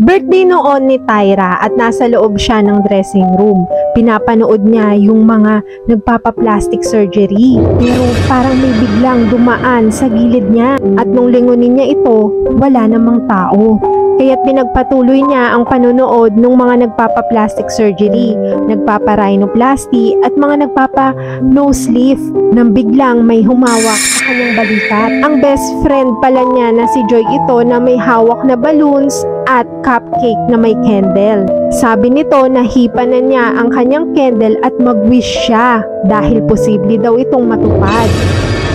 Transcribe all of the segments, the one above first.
Birthday noon ni Tyra at nasa loob siya ng dressing room. Pinapanood niya yung mga nagpapa-plastic surgery. Pero parang may biglang dumaan sa gilid niya at nung lingunin niya ito, wala namang tao. Kaya't pinagpatuloy niya ang panonood ng mga nagpapa-plastic surgery, nagpapa-rhinoplasty at mga nagpapa-nose lift nang biglang may humawak sa kanyang balikat. Ang best friend pala niya na si Joy ito na may hawak na balloons at cupcake na may candle. Sabi nito na hipa na niya ang kanyang candle at mag-wish siya dahil posible daw itong matupad.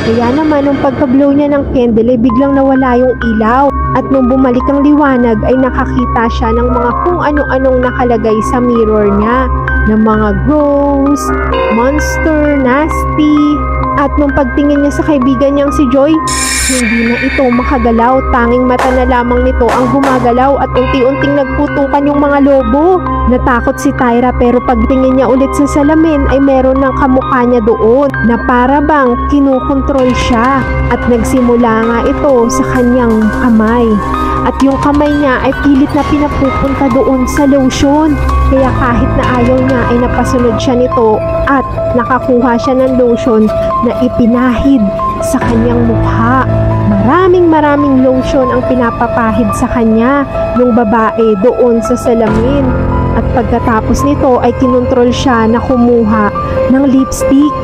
Kaya naman nung pagka-blow niya ng candle ay biglang nawala yung ilaw at nung bumalik ang liwanag ay nakakita siya ng mga kung ano-anong nakalagay sa mirror niya ng mga gross, monster, nasty. At nung pagtingin niya sa kaibigan niyang si Joy, hindi na ito makagalaw, tanging mata na lamang nito ang gumagalaw at unti-unting nagputukan yung mga lobo. Natakot si Tyra pero pagtingin niya ulit sa salamin ay meron ng kamukha niya doon na para bang kinukontrol siya at nagsimula nga ito sa kanyang kamay. At yung kamay niya ay pilit na pinapupunta doon sa lotion. Kaya kahit na ayaw niya ay napasunod siya nito at nakakuha siya ng lotion na ipinahid sa kanyang mukha. Maraming lotion ang pinapapahid sa kanya ng babae doon sa salamin. At pagkatapos nito ay kinontrol siya na kumuha ng lipstick.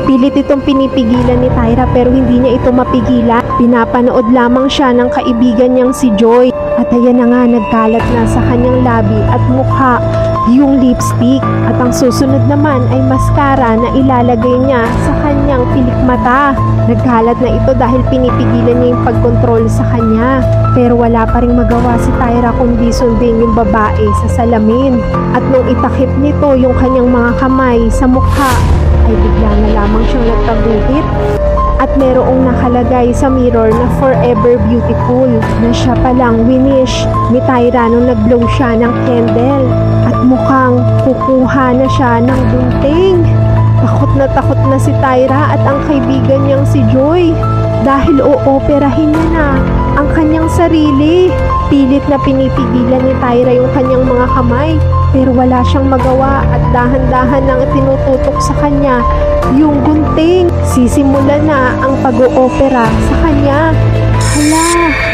Pilit itong pinipigilan ni Tyra pero hindi niya ito mapigilan. Pinapanood lamang siya ng kaibigan niyang si Joy. At ayan na nga, nagkalat na sa kanyang labi at mukha yung lipstick. At ang susunod naman ay mascara na ilalagay niya sa kanyang pilikmata. Nagkalat na ito dahil pinipigilan niya yung pagkontrol sa kanya. Pero wala pa ring magawa si Tyra kundi sundin yung babae sa salamin. At nung itakip nito yung kanyang mga kamay sa mukha, ay bigla na lamang siyang nagtaguhit. At merong nakalagay sa mirror na forever beautiful na siya palang winish ni Tyra nung nag-blow siya ng candle. At mukhang kukuha na siya ng gunting. Takot na si Tyra at ang kaibigan niyang si Joy dahil ooperahin niya na ang kanyang sarili. Pilit na pinipigilan ni Tyra yung kanyang mga kamay pero wala siyang magawa at dahan-dahan nang tinututok sa kanya yung gunting. Sisimula na ang pag-oopera sa kanya. Hala!